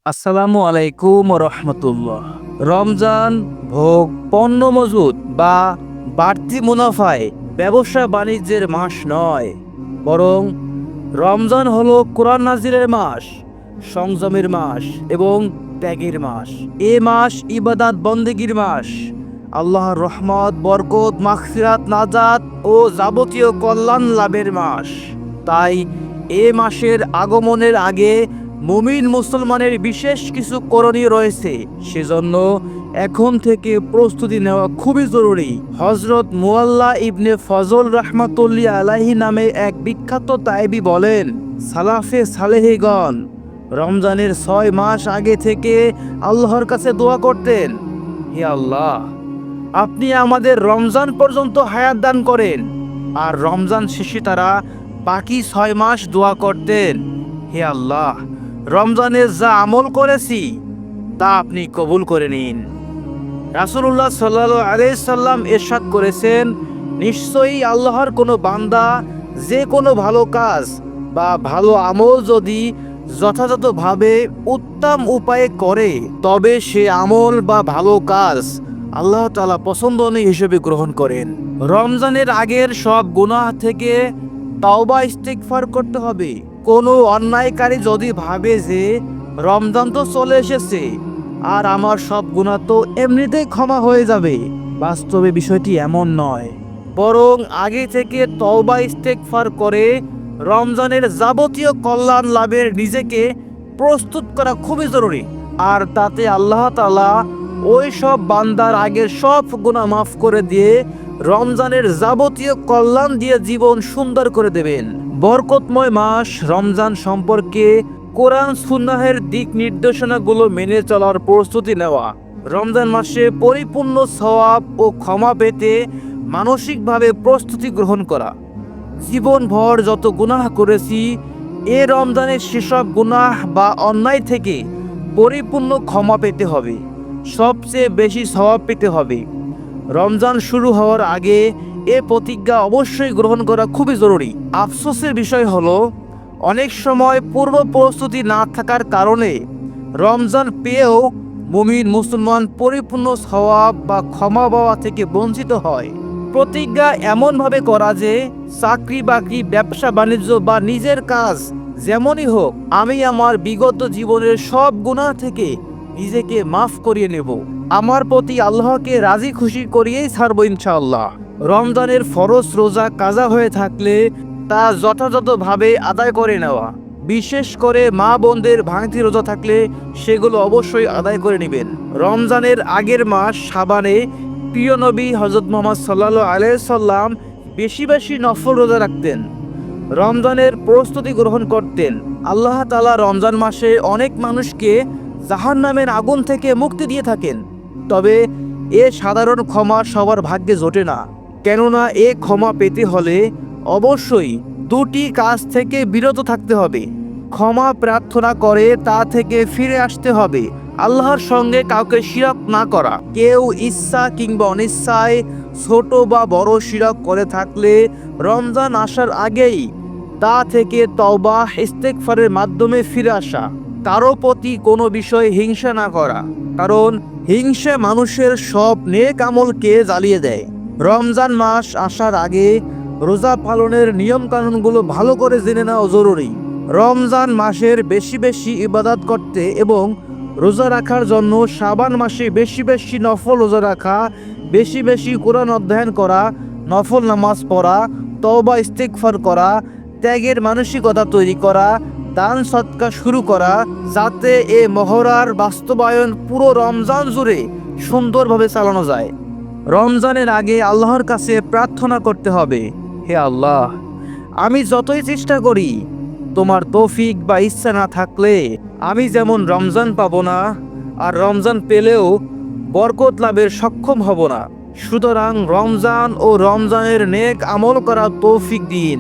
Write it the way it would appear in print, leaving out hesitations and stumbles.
আসসালামু আলাইকুম রহমতুল্লাহ। রমজান ভোগ, পণ্য মজুত বা বাড়তি মুনাফায় ব্যবসা বাণিজ্যের মাস নয়, বরং রমজান হলো কোরআন নাজিলের মাস, সংযমের মাস এবং ত্যাগের মাস। এ মাস ইবাদত বন্দেগীর মাস, আল্লাহর রহমত, বরকত, মাগফিরাত, নাজাত ও যাবতীয় কল্যাণ লাভের মাস। তাই এ মাসের আগমনের আগে মুমিন মুসলমানের বিশেষ কিছু করণীয় রয়েছে। সেজন্য এখন থেকে প্রস্তুতি নেওয়া খুবই জরুরি। হযরত মুআল্লা ইবনে ফজল রাহমাতুল্লাহি আলাইহি নামে এক বিখ্যাত তায়েবী বলেন, সালাফে সালেহীগণ রমজানের 6 মাস আগে থেকে আল্লাহর কাছে দোয়া করতেন, হে আল্লাহ, আপনি আমাদের রমজান পর্যন্ত হায়াত দান করেন। আর রমজান শেষে তারা বাকি 6 মাস দোয়া করতেন, হে আল্লাহ, রমজানে যা আমল করেছি তা আপনি কবুল করে নিন। রাসূলুল্লাহ সাল্লাল্লাহু আলাইহি সাল্লাম ইরশাদ করেছেন, নিশ্চয়ই আল্লাহর কোনো বান্দা যে কোনো ভালো কাজ বা ভালো আমল যদি যথাযথভাবে উত্তম উপায়ে করে, তবে সে আমল বা ভালো কাজ আল্লাহ তাআলা পছন্দনীয় হিসেবে গ্রহণ করেন। রমজানের আগের সব গুনাহ থেকে তাওবা ইস্তিগফার করতে হবে। কোনো অন্যায়কারী যদি ভাবে যে রমজান তো চলে এসেছে আর আমার সব গুনাহ তো এমনিতেই ক্ষমা হয়ে যাবে, বাস্তবে বিষয়টি এমন নয়। বরং আগে থেকে তওবা ইস্তিগফার করে রমজানের যাবতীয় কল্যাণ লাভের নিজেকে প্রস্তুত করা খুবই জরুরি। আর তাতে আল্লাহ তাআলা ওই সব বান্দার আগের সব গুনাহ মাফ করে দিয়ে রমজানের যাবতীয় কল্যাণ দিয়ে জীবন সুন্দর করে দেবেন। বরকতময় মাস রমজান সম্পর্কে কোরআন সুন্নাহের দিক নির্দেশনাগুলো মেনে চলার প্রস্তুতি নেওয়া। রমজান মাসে পরিপূর্ণ সওয়াব ও ক্ষমা পেতে মানসিকভাবে প্রস্তুতি গ্রহণ করা। জীবনভর যত গুনাহ করেছি, এ রমজানে সেসব গুনাহ বা অন্যায় থেকে পরিপূর্ণ ক্ষমা পেতে হবে, সবচেয়ে বেশি সওয়াব পেতে হবে। রমজান শুরু হওয়ার আগে এ প্রতিজ্ঞা অবশ্যই গ্রহণ করা খুবই জরুরি। আফসোসের বিষয় হলো, অনেক সময় পূর্ব প্রস্তুতি না থাকার কারণে রমজান পেয়েও মুমিন মুসলমান পরিপূর্ণ সওয়াব বা ক্ষমা পাওয়া থেকে বঞ্চিত হয়। প্রতিজ্ঞা এমনভাবে করা যে চাকরি বাকরি, ব্যবসা বাণিজ্য বা নিজের কাজ যেমনই হোক, আমি আমার বিগত জীবনের সব গুনাহ থেকে নিজেকে মাফ করিয়ে নেব, আমার প্রতি আল্লাহকে রাজি খুশি করিয়েই ছাড়বো ইনশাআল্লাহ। রমজানের ফরজ রোজা কাজা হয়ে থাকলে তা যথাযথভাবে আদায় করে নেওয়া, বিশেষ করে মা বোনদের ভাঙতি রোজা থাকলে সেগুলো অবশ্যই আদায় করে নেবেন। রমজানের আগের মাস শাবানে প্রিয় নবী হযরত মুহাম্মদ সাল্লাল্লাহু আলাইহি সাল্লাম বেশি বেশি নফল রোজা রাখতেন, রমজানের প্রস্তুতি গ্রহণ করতেন। আল্লাহ তাআলা রমজান মাসে অনেক মানুষকে জাহান্নামের আগুন থেকে মুক্তি দিয়ে থাকেন। তবে এ সাধারণ ক্ষমা সবার ভাগ্যে জোটে না, কেননা এ ক্ষমা পেতে হলে অবশ্যই দুটি কাজ থেকে বিরত থাকতে হবে। ক্ষমা প্রার্থনা করে তা থেকে ফিরে আসতে হবে, আল্লাহর সঙ্গে কাউকে শিরক না করা। কেউ ইচ্ছা কিংবা অনিচ্ছায় ছোট বা বড় শিরক করে থাকলে রমজান আসার আগেই তা থেকে তওবা ইস্তেগফারের মাধ্যমে ফিরে আসা। কারো প্রতি কোনো বিষয়ে হিংসা না করা, কারণ হিংসা মানুষের সব নেক আমলকে জ্বালিয়ে দেয়। রমজান মাস আসার আগে রোজা পালনের নিয়ম কানুনগুলো ভালো করে জেনে নেওয়া জরুরি। রমজান মাসের বেশি বেশি ইবাদত করতে এবং রোজা রাখার জন্য শাবান মাসে বেশি বেশি নফল রোজা রাখা, বেশি বেশি কোরআন অধ্যয়ন করা, নফল নামাজ পড়া, তওবা ইস্তিগফার করা, ত্যাগের মানসিকতা তৈরি করা, দান সদকা শুরু করা, যাতে এ মহড়ার বাস্তবায়ন পুরো রমজান জুড়ে সুন্দরভাবে চালানো যায়। রমজানের আগে আল্লাহর কাছে প্রার্থনা করতে হবে, হে আল্লাহ, আমি যতই চেষ্টা করি, তোমার তৌফিক বা ইচ্ছা না থাকলে আমি যেমন রমজান পাবো না, আর রমজান পেলেও বরকত লাভের সক্ষম হব না। সুতরাং রমজান ও রমজানের নেক আমল করার তৌফিক দিন।